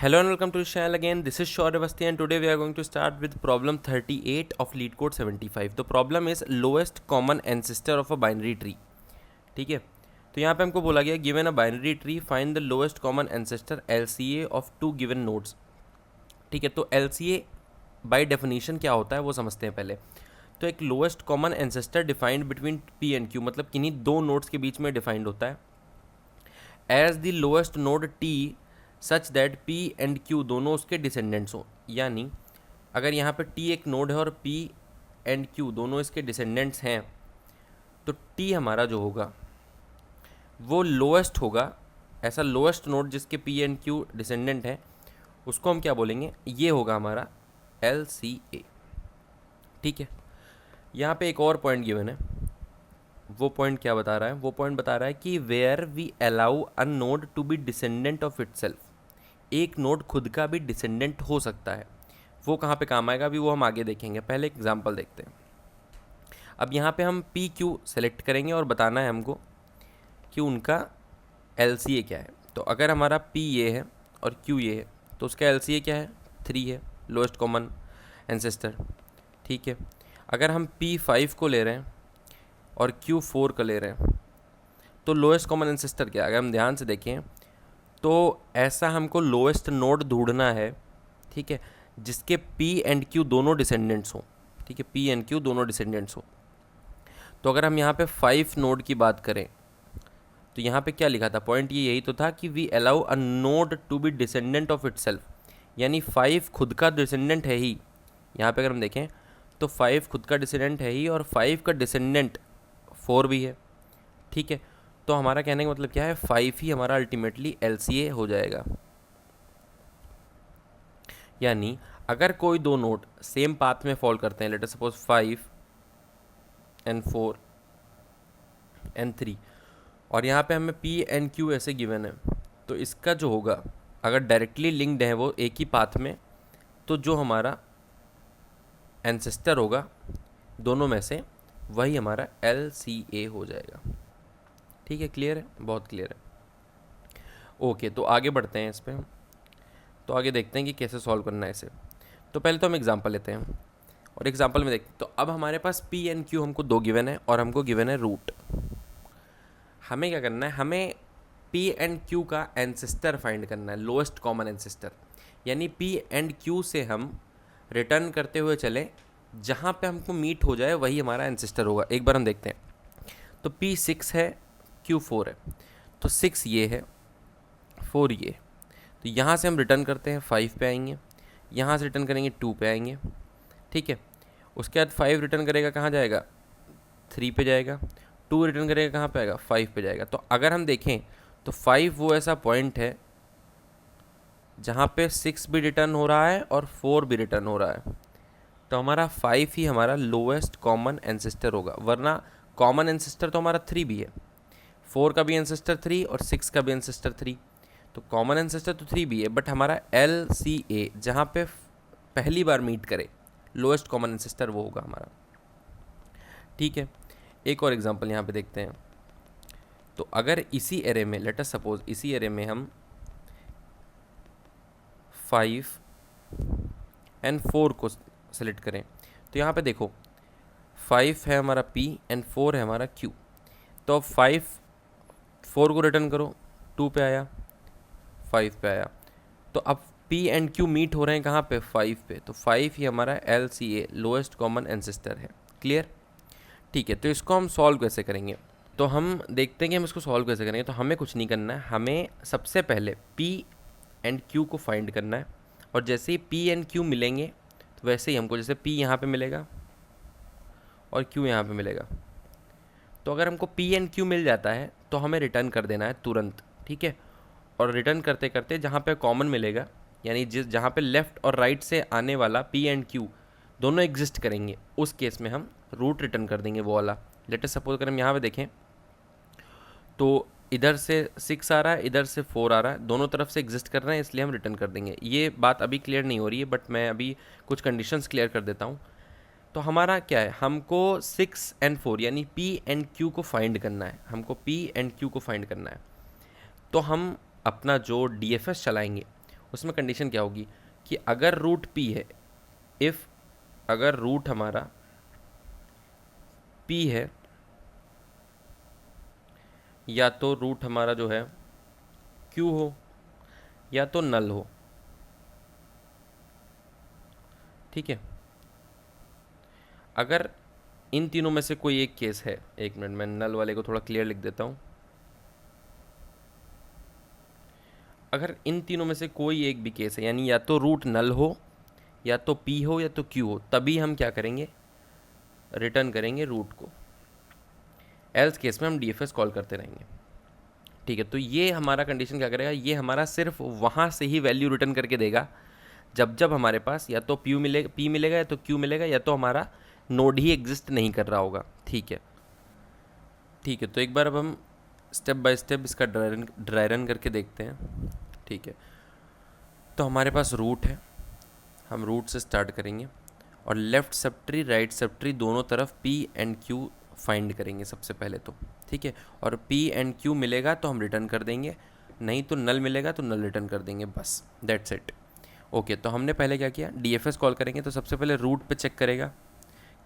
Hello and welcome to the channel again. This is Shaurya Avasthi and today we are going to start with problem 38 of lead code 75. The problem is lowest common ancestor of a binary tree. ठीक है, तो यहाँ पे हमको बोला गया given a binary tree find the lowest common ancestor LCA of two given nodes. ठीक है, तो LCA by definition क्या होता है वो समझते हैं पहले. तो एक lowest common ancestor defined between P and Q, मतलब किन्हीं दो नोड्स के बीच में डिफाइंड होता है as the lowest node T such that P and Q दोनों उसके डिसेंडेंट्स हों. यानी अगर यहाँ पे T एक नोड है और P एंड Q दोनों इसके डिसेंडेंट्स हैं तो T हमारा जो होगा वो लोएस्ट होगा. ऐसा लोएस्ट नोड जिसके P एंड Q डिसेंडेंट है उसको हम क्या बोलेंगे, ये होगा हमारा LCA. ठीक है, यहाँ पे एक और पॉइंट गिवन है. वो पॉइंट क्या बता रहा है, वो पॉइंट बता रहा है कि where we allow a node to be descendant of itself. एक नोड खुद का भी डिसेंडेंट हो सकता है. वो कहाँ पे काम आएगा अभी वो हम आगे देखेंगे. पहले एग्जांपल देखते हैं. अब यहाँ पे हम पी क्यू सेलेक्ट करेंगे और बताना है हमको कि उनका LCA क्या है. तो अगर हमारा P ये है और Q ये है तो उसका LCA क्या है, 3 है, लोएस्ट कॉमन एंसेस्टर. ठीक है, अगर हम P5 को ले रहे हैं और Q4 का ले रहे हैं तो लोएस्ट कॉमन एंसेस्टर क्या है. अगर हम ध्यान से देखें तो ऐसा हमको लोएस्ट नोड ढूंढना है, ठीक है, जिसके P एंड Q दोनों डिसेंडेंट्स हों. ठीक है, P एंड Q दोनों डिसेंडेंट्स हों. तो अगर हम यहाँ पे 5 नोड की बात करें तो यहाँ पे क्या लिखा था, पॉइंट ये यही तो था कि we allow a node to be descendant of itself. यानी 5 खुद का डिसेंडेंट है ही. यहाँ पे अगर हम देखें तो 5 खुद का डिसेंडेंट है ही और 5 का डिसेंडेंट 4 भी है. ठीक है, तो हमारा कहने का मतलब क्या है, 5 ही हमारा अल्टीमेटली LCA हो जाएगा. यानी अगर कोई दो नोड सेम पाथ में फॉल करते हैं, let us suppose 5 and 4 and 3, और यहाँ पे हमें P एंड Q ऐसे गिवन है, तो इसका जो होगा अगर डायरेक्टली लिंक्ड है वो एक ही पाथ में, तो जो हमारा एंसेस्टर होगा दोनों में से वही हमारा LCA हो जाएगा. ठीक है, क्लियर है, बहुत क्लियर है. ओके, तो आगे बढ़ते हैं इस पर. तो आगे देखते हैं कि कैसे सॉल्व करना है इसे. तो पहले तो हम एग्जांपल लेते हैं और एग्जांपल में देखते हैं. तो अब हमारे पास P एंड Q हमको दो गिवन है और हमको गिवन है रूट. हमें क्या करना है, हमें P एंड Q का एंसेस्टर फाइंड करना है, लोएस्ट कॉमन एंसेस्टर. यानी P एंड Q से हम रिटर्न करते हुए चले, जहाँ पे हमको मीट हो जाए वही हमारा एंसेस्टर होगा. एक बार हम देखते हैं. तो P 6 है, Q 4 है, तो 6 ये है, 4 ये. तो यहाँ से हम रिटर्न करते हैं 5 पे आएंगे, यहाँ से रिटर्न करेंगे 2 पे आएंगे. ठीक है, उसके बाद 5 रिटर्न करेगा कहाँ जाएगा, 3 पे जाएगा. 2 रिटर्न करेगा कहाँ पे आएगा, 5 पे जाएगा. तो अगर हम देखें तो 5 वो ऐसा पॉइंट है जहाँ पे 6 भी रिटर्न हो रहा है और 4 भी रिटर्न हो रहा है. तो हमारा 5 ही हमारा लोएस्ट कॉमन एंसेस्टर होगा. वरना कॉमन एंसेस्टर तो हमारा 3 भी है, 4 का भी एंसेस्टर 3 और 6 का भी एंसेस्टर 3. तो कॉमन एंसेस्टर तो 3 भी है, बट हमारा LCA जहाँ पे पहली बार मीट करे लोएस्ट कॉमन एंसेस्टर वो होगा हमारा. ठीक है, एक और एग्जांपल यहाँ पे देखते हैं. तो अगर इसी एरे में, लेट अस सपोज इसी एरे में हम 5 एंड 4 को सेलेक्ट करें, तो यहाँ पे देखो 5 है हमारा P एंड 4 है हमारा Q. तो अब 4 को रिटर्न करो, 2 पे आया, 5 पे आया. तो अब P एंड Q मीट हो रहे हैं कहाँ पे, 5 पे. तो 5 ही हमारा LCA लोएस्ट कॉमन एंसेस्टर है. क्लियर. ठीक है, तो इसको हम सॉल्व कैसे करेंगे. तो हम देखते हैं कि हम इसको सॉल्व कैसे करेंगे. तो हमें कुछ नहीं करना है, हमें सबसे पहले P एंड Q को फाइंड करना है. और जैसे ही P एंड Q मिलेंगे तो वैसे ही हमको, जैसे P यहाँ पे मिलेगा और Q यहाँ पे मिलेगा, तो अगर हमको P एंड Q मिल जाता है तो हमें रिटर्न कर देना है तुरंत. ठीक है, और रिटर्न करते करते जहाँ पे कॉमन मिलेगा, यानी जहाँ पे लेफ़्ट और राइट से आने वाला P एंड Q दोनों एग्जिस्ट करेंगे, उस केस में हम रूट रिटर्न कर देंगे वो वाला. लेट अस सपोज अगर हम यहाँ पे देखें तो इधर से 6 आ रहा है, इधर से 4 आ रहा है, दोनों तरफ से एग्जिस्ट कर रहे हैं, इसलिए हम रिटर्न कर देंगे. ये बात अभी क्लियर नहीं हो रही है, बट मैं अभी कुछ कंडीशंस क्लियर कर देता हूँ. तो हमारा क्या है, हमको 6 एंड 4 यानी P एंड Q को फाइंड करना है. हमको P एंड Q को फाइंड करना है. तो हम अपना जो DFS चलाएंगे उसमें कंडीशन क्या होगी कि अगर रूट पी है, इफ़ अगर रूट हमारा पी है, या तो रूट हमारा जो है क्यू हो या तो नल हो, ठीक है। अगर इन तीनों में से कोई एक केस है, एक मिनट मैं नल वाले को थोड़ा क्लियर लिख देता हूँ, अगर इन तीनों में से कोई एक भी केस है, यानी या तो रूट नल हो या तो पी हो या तो क्यू हो, तभी हम क्या करेंगे, रिटर्न करेंगे रूट को। एल्स केस में हम डीएफएस कॉल करते रहेंगे, ठीक है। तो ये हमारा कंडीशन क्या करेगा, ये हमारा सिर्फ वहाँ से ही वैल्यू रिटर्न करके देगा जब जब हमारे पास या तो पी मिलेगा या तो क्यू मिलेगा, या तो हमारा नोड ही एग्जिस्ट नहीं कर रहा होगा, ठीक है। ठीक है, तो एक बार अब हम स्टेप बाय स्टेप इसका ड्राई रन करके देखते हैं, ठीक है। तो हमारे पास रूट है, हम रूट से स्टार्ट करेंगे और left sub tree right sub tree दोनों तरफ पी एंड क्यू फाइंड करेंगे सबसे पहले तो, ठीक है। और पी एंड क्यू मिलेगा तो हम रिटर्न कर देंगे, नहीं तो नल मिलेगा तो नल रिटर्न कर देंगे, बस दैट्स इट। ओके, तो हमने पहले क्या किया, डीएफएस कॉल करेंगे तो सबसे पहले रूट पे चेक करेगा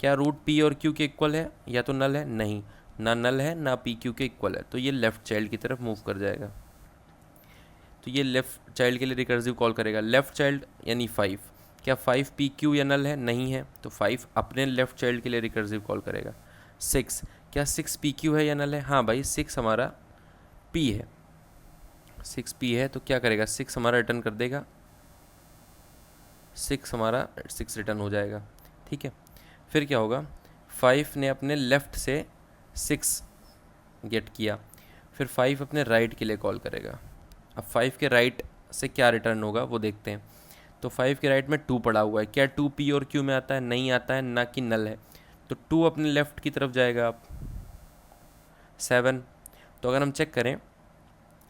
क्या रूट पी और क्यू के इक्वल है या तो नल है, नहीं, ना नल है ना पी क्यू के इक्वल है, तो ये लेफ़्ट चाइल्ड की तरफ मूव कर जाएगा। तो ये लेफ़्ट चाइल्ड के लिए रिकर्सिव कॉल करेगा, लेफ़्ट चाइल्ड यानी 5, क्या 5 पी क्यू या नल है, नहीं है, तो 5 अपने लेफ़्ट चाइल्ड के लिए रिकर्सिव कॉल करेगा। 6, क्या 6 पी क्यू है या नल है, हाँ भाई 6 हमारा पी है, 6 पी है, तो क्या करेगा 6 हमारा रिटर्न कर देगा, 6 हमारा 6 रिटर्न हो जाएगा, ठीक है। फिर क्या होगा, 5 ने अपने लेफ़्ट से 6 गेट किया, फिर 5 अपने राइट के लिए कॉल करेगा। अब 5 के राइट से क्या रिटर्न होगा वो देखते हैं। तो 5 के राइट में 2 पड़ा हुआ है, क्या 2 पी और क्यू में आता है, नहीं आता है, ना कि नल है, तो 2 अपने लेफ़्ट की तरफ जाएगा। अब 7, तो अगर हम चेक करें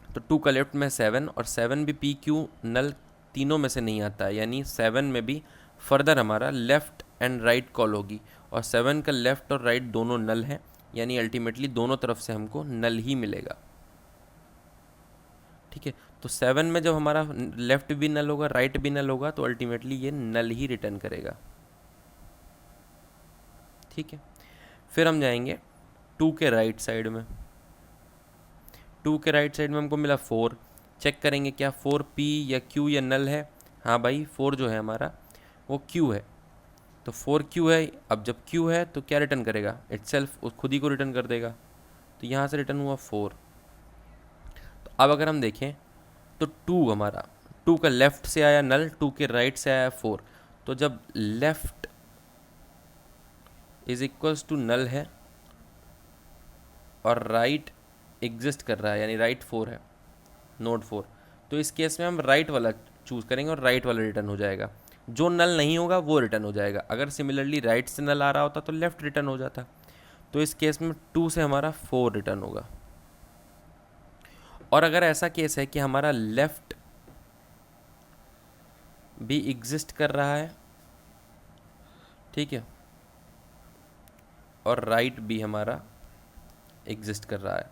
तो 2 का लेफ्ट में 7 और 7 भी पी क्यू नल तीनों में से नहीं आता है, यानी 7 में भी फर्दर हमारा लेफ़्ट एंड राइट कॉल होगी, और 7 का लेफ़्ट और राइट दोनों नल है, यानी अल्टीमेटली दोनों तरफ से हमको नल ही मिलेगा, ठीक है। तो 7 में जब हमारा लेफ़्ट भी नल होगा राइट भी नल होगा तो अल्टीमेटली ये नल ही रिटर्न करेगा, ठीक है। फिर हम जाएंगे 2 के राइट साइड में, 2 के राइट साइड में हमको मिला 4, चेक करेंगे क्या 4 पी या क्यू या नल है, हाँ भाई 4 जो है हमारा वो क्यू है, तो 4 क्यू है। अब जब क्यू है तो क्या रिटर्न करेगा, इटसेल्फ खुद ही को रिटर्न कर देगा, तो यहाँ से रिटर्न हुआ 4। तो अब अगर हम देखें तो 2 हमारा, 2 का लेफ़्ट से आया नल, 2 के राइट से आया 4, तो जब left is equals to null है और राइट एग्जिस्ट कर रहा है, यानी राइट 4 है, नोड 4, तो इस केस में हम राइट वाला चूज़ करेंगे और राइट वाला रिटर्न हो जाएगा, जो नल नहीं होगा वो रिटर्न हो जाएगा। अगर सिमिलरली राइट से नल आ रहा होता तो लेफ़्ट रिटर्न हो जाता, तो इस केस में 2 से हमारा 4 रिटर्न होगा। और अगर ऐसा केस है कि हमारा लेफ़्ट भी एग्जिस्ट कर रहा है, ठीक है, और राइट भी हमारा एग्जिस्ट कर रहा है,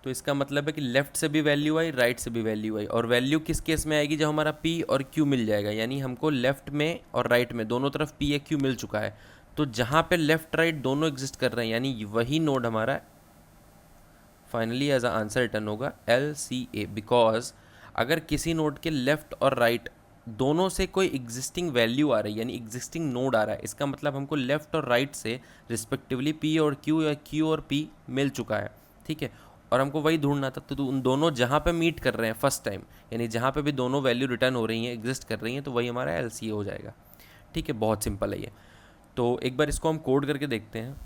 तो इसका मतलब है कि लेफ़्ट से भी वैल्यू आई राइट से भी वैल्यू आई, और वैल्यू किस केस में आएगी, जब हमारा पी और क्यू मिल जाएगा, यानी हमको लेफ़्ट में और राइट में दोनों तरफ पी या क्यू मिल चुका है, तो जहाँ पे लेफ़्ट राइट दोनों एग्जिस्ट कर रहे हैं यानी वही नोड हमारा finally as a answer return होगा LCA, बिकॉज अगर किसी नोड के लेफ़्ट और राइट दोनों से कोई एग्जिस्टिंग वैल्यू आ रही है, यानी एग्जिस्टिंग नोड आ रहा है, इसका मतलब हमको लेफ़्ट और राइट से रिस्पेक्टिवली पी और क्यू या क्यू और पी मिल चुका है, ठीक है। और हमको वही ढूंढना था, तो उन दोनों जहाँ पे मीट कर रहे हैं फर्स्ट टाइम, यानी जहाँ पे भी दोनों वैल्यू रिटर्न हो रही हैं एग्जिस्ट कर रही हैं, तो वही हमारा LCA हो जाएगा, ठीक है। बहुत सिंपल है ये। तो एक बार इसको हम कोड करके देखते हैं,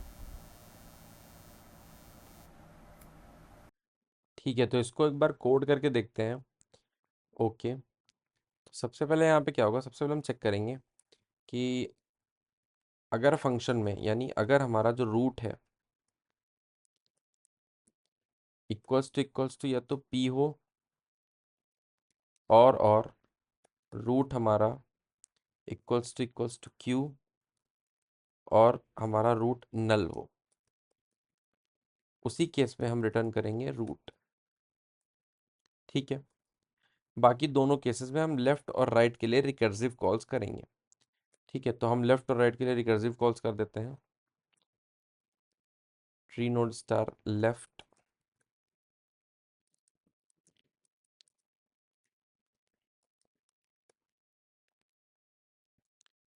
ठीक है। तो इसको एक बार कोड करके देखते हैं, ओके। तो सबसे पहले यहाँ पे क्या होगा, सबसे पहले हम चेक करेंगे कि अगर फंक्शन में, यानी अगर हमारा जो रूट है इक्वल्स टू या तो पी हो और रूट हमारा इक्वल्स टू क्यू और हमारा रूट नल हो, उसी केस में हम रिटर्न करेंगे रूट, ठीक है। बाकी दोनों केसेस में हम लेफ्ट और राइट के लिए रिकर्सिव कॉल्स करेंगे। ठीक है, तो हम लेफ्ट और राइट के लिए रिकर्सिव कॉल्स कर देते हैं। Tree node star left,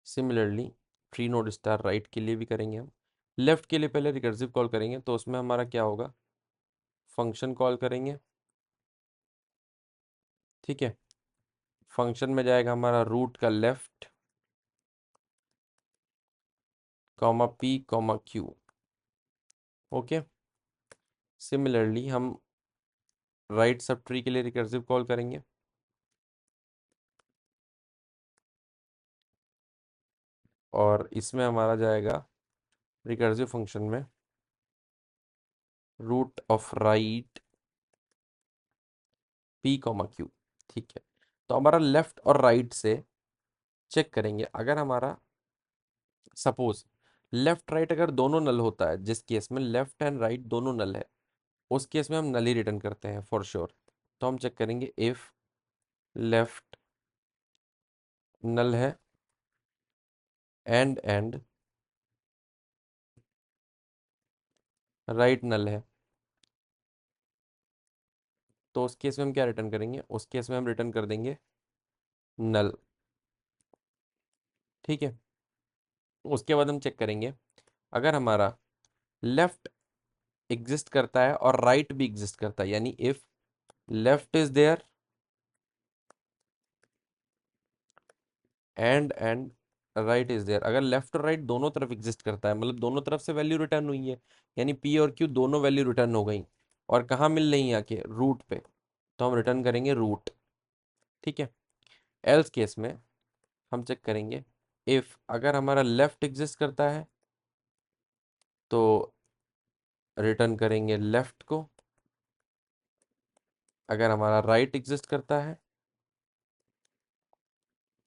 similarly tree node star right के लिए भी करेंगे हम। लेफ्ट के लिए पहले रिकर्सिव कॉल करेंगे, तो उसमें हमारा क्या होगा, फंक्शन कॉल करेंगे। ठीक है, फंक्शन में जाएगा हमारा रूट का left comma P comma Q. Okay, similarly हम राइट सब ट्री के लिए रिकर्सिव कॉल करेंगे। और इसमें हमारा जाएगा रिकर्सिव फंक्शन में root of right P comma Q. ठीक है, तो हमारा लेफ्ट और राइट से चेक करेंगे। अगर हमारा सपोज लेफ्ट राइट अगर दोनों नल होता है, जिस केस में लेफ्ट एंड राइट दोनों नल है, उस केस में हम नल ही रिटर्न करते हैं फॉर श्योर। तो हम चेक करेंगे इफ लेफ्ट नल है एंड राइट नल है, तो उस केस में हम क्या रिटर्न करेंगे, उस केस में हम रिटर्न कर देंगे नल। ठीक है, उसके बाद हम चेक करेंगे अगर हमारा लेफ्ट एग्जिस्ट करता है और राइट भी एग्जिस्ट करता है, यानी if left is there and right is there. अगर लेफ्ट और राइट दोनों तरफ एग्जिस्ट करता है, मतलब दोनों तरफ से वैल्यू रिटर्न हुई है, यानी पी और क्यू दोनों वैल्यू रिटर्न हो गई, और कहाँ मिल रही है आके, रूट पे, तो हम रिटर्न करेंगे रूट। ठीक है, एल्स केस में हम चेक करेंगे इफ अगर हमारा लेफ्ट एग्जिस्ट करता है तो रिटर्न करेंगे लेफ्ट को, अगर हमारा राइट एग्जिस्ट करता है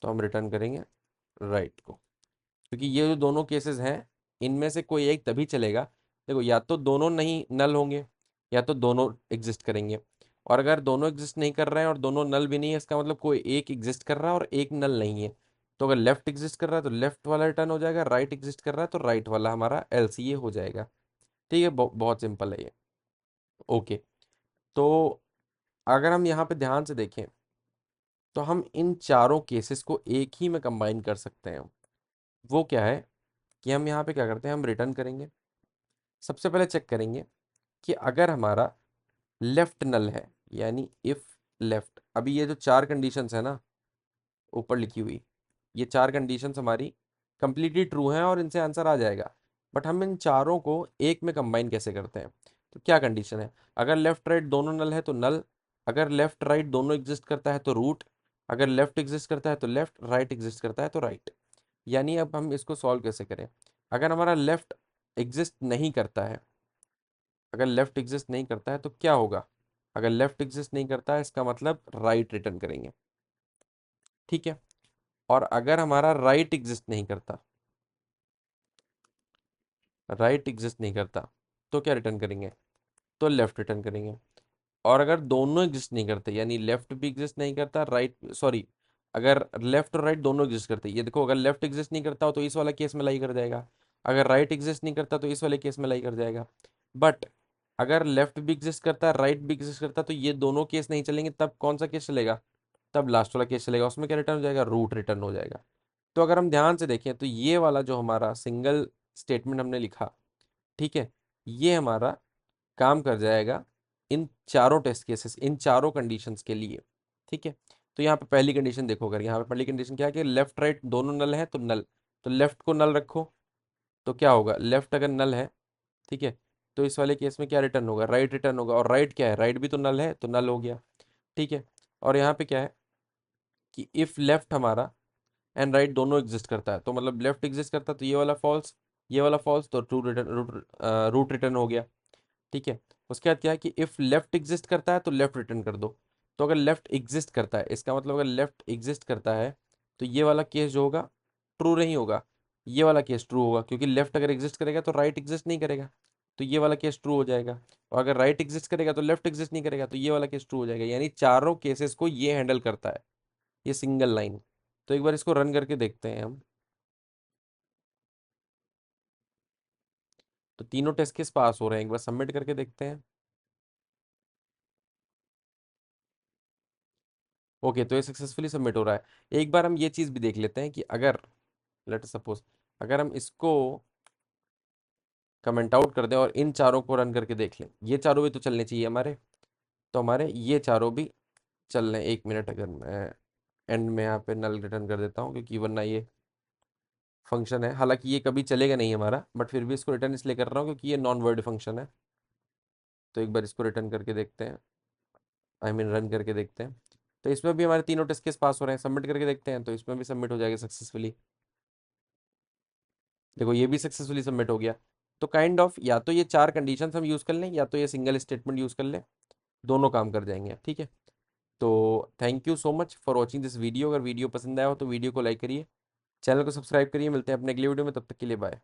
तो हम रिटर्न करेंगे राइट को। क्योंकि ये जो दोनों केसेस हैं, इनमें से कोई एक तभी चलेगा, देखो या तो दोनों नहीं नल होंगे या तो दोनों एग्जिस्ट करेंगे। और अगर दोनों एग्जिस्ट नहीं कर रहे हैं और दोनों नल भी नहीं है, इसका मतलब कोई एक एग्जिस्ट कर रहा है और एक नल नहीं है। तो अगर लेफ्ट एग्जिस्ट कर रहा है तो लेफ्ट वाला रिटर्न हो जाएगा, राइट एग्जिस्ट कर रहा है तो राइट वाला हमारा एलसीए हो जाएगा। ठीक है, बहुत सिंपल है ये। ओके, तो अगर हम यहाँ पे ध्यान से देखें तो हम इन चारों केसेस को एक ही में कंबाइन कर सकते हैं। वो क्या है कि हम यहाँ पे क्या करते हैं, हम रिटर्न करेंगे। सबसे पहले चेक करेंगे कि अगर हमारा लेफ्ट नल है, यानी इफ लेफ्ट, अभी ये जो चार कंडीशंस है ना ऊपर लिखी हुई, ये चार कंडीशंस हमारी कंप्लीटली ट्रू हैं और इनसे आंसर आ जाएगा। बट हम इन चारों को एक में कंबाइन कैसे करते हैं, तो क्या कंडीशन है, अगर लेफ्ट राइट दोनों नल है तो नल, अगर लेफ्ट राइट दोनों एग्जिस्ट करता है तो रूट, अगर लेफ्ट एग्जिस्ट करता है तो लेफ्ट, राइट एग्जिस्ट करता है तो राइट। यानी अब हम इसको सॉल्व कैसे करें, अगर हमारा लेफ्ट एग्जिस्ट नहीं करता है, अगर लेफ्ट एग्जिस्ट नहीं करता है तो क्या होगा, अगर लेफ्ट एग्जिस्ट नहीं करता है इसका मतलब राइट रिटर्न करेंगे। ठीक है, और अगर हमारा राइट एग्जिस्ट नहीं करता, राइट एग्जिस्ट नहीं करता, तो क्या रिटर्न करेंगे, तो लेफ्ट रिटर्न करेंगे। और अगर दोनों एग्जिस्ट नहीं करते, यानी लेफ्ट भी एग्जिस्ट नहीं करता, राइट सॉरी, अगर लेफ्ट और राइट दोनों एग्जिस्ट करते, ये देखो अगर लेफ्ट एग्जिस्ट नहीं करता हो तो इस वाला केस में लाई कर जाएगा, अगर राइट एग्जिस्ट नहीं करता तो इस वाले केस में लाई कर जाएगा। बट अगर लेफ्ट भी एग्जिस्ट करता है, राइट भी एग्जिस्ट करता है, तो ये दोनों केस नहीं चलेंगे, तब कौन सा केस चलेगा, तब लास्ट वाला केस चलेगा, उसमें क्या रिटर्न हो जाएगा, रूट रिटर्न हो जाएगा। तो अगर हम ध्यान से देखें तो ये वाला जो हमारा सिंगल स्टेटमेंट हमने लिखा, ठीक है, ये हमारा काम कर जाएगा इन चारों टेस्ट केसेस, इन चारों कंडीशंस के लिए। ठीक है, तो यहाँ पे पहली कंडीशन देखो, अगर यहाँ पे पहली कंडीशन क्या है कि लेफ्ट राइट दोनों नल है तो नल, तो लेफ्ट को नल रखो, तो क्या होगा, लेफ्ट अगर नल है, ठीक है, तो इस वाले केस में क्या रिटर्न होगा, राइट रिटर्न होगा, और राइट क्या है, राइट भी तो नल है तो नल हो गया। ठीक है, और यहाँ पे क्या है कि इफ लेफ्ट हमारा एंड राइट दोनों एग्जिस्ट करता है, तो मतलब लेफ्ट एग्जिस्ट करता है तो ये वाला फॉल्स, ये वाला फॉल्स, तो ट्रू रिटर्न, रूट रिटर्न हो गया। ठीक है, उसके बाद क्या है कि इफ लेफ्ट एग्जिस्ट करता है तो लेफ्ट रिटर्न कर दो। तो अगर लेफ्ट एग्जिस्ट करता है, इसका मतलब अगर लेफ्ट एग्जिस्ट करता है तो ये वाला केस जो होगा ट्रू नहीं होगा, ये वाला केस ट्रू होगा, क्योंकि लेफ्ट अगर एग्जिस्ट करेगा तो राइट एग्जिस्ट नहीं करेगा। तो ये वाला केस ट्रू हो जाएगा, और अगर राइट एग्जिस्ट करेगा तो लेफ्ट एग्जिस्ट नहीं करेगा, तो ये वाला केस ट्रू हो जाएगा। यानी चारों केसेस को ये हैंडल करता है, ये सिंगल लाइन। तो एक बार इसको रन करके देखते हैं हम। तो तीनों टेस्ट केस पास हो रहे हैं, एक बार सबमिट करके देखते हैं। ओके, तो ये सक्सेसफुली सबमिट हो रहा है। एक बार हम ये चीज़ भी देख लेते हैं कि अगर लेट सपोज अगर हम इसको कमेंट आउट कर दें और इन चारों को रन करके देख लें, ये चारों भी तो चलने चाहिए हमारे। तो हमारे ये चारों भी चल रहे हैं। 1 मिनट, अगर मैं एंड में यहाँ पे नल रिटर्न कर देता हूँ, क्योंकि वरना ये फंक्शन है, हालांकि ये कभी चलेगा नहीं हमारा, बट फिर भी इसको रिटर्न इसलिए कर रहा हूँ क्योंकि ये नॉन वर्ड फंक्शन है। तो एक बार इसको रिटर्न करके देखते हैं, आई मीन रन करके देखते हैं। तो इसमें भी हमारे तीनों टेस्ट केस पास हो रहे हैं। सबमिट करके देखते हैं, तो इसमें भी सबमिट हो जाएगा सक्सेसफुली। देखो ये भी सक्सेसफुली सबमिट हो गया। तो काइंड ऑफ या तो ये चार कंडीशंस हम यूज़ कर लें, या तो ये सिंगल स्टेटमेंट यूज़ कर लें, दोनों काम कर जाएंगे। ठीक है, तो thank you so much for watching this video. अगर वीडियो पसंद आया हो तो वीडियो को लाइक करिए, चैनल को सब्सक्राइब करिए। मिलते हैं अपने अगले वीडियो में, तब तक के लिए बाय।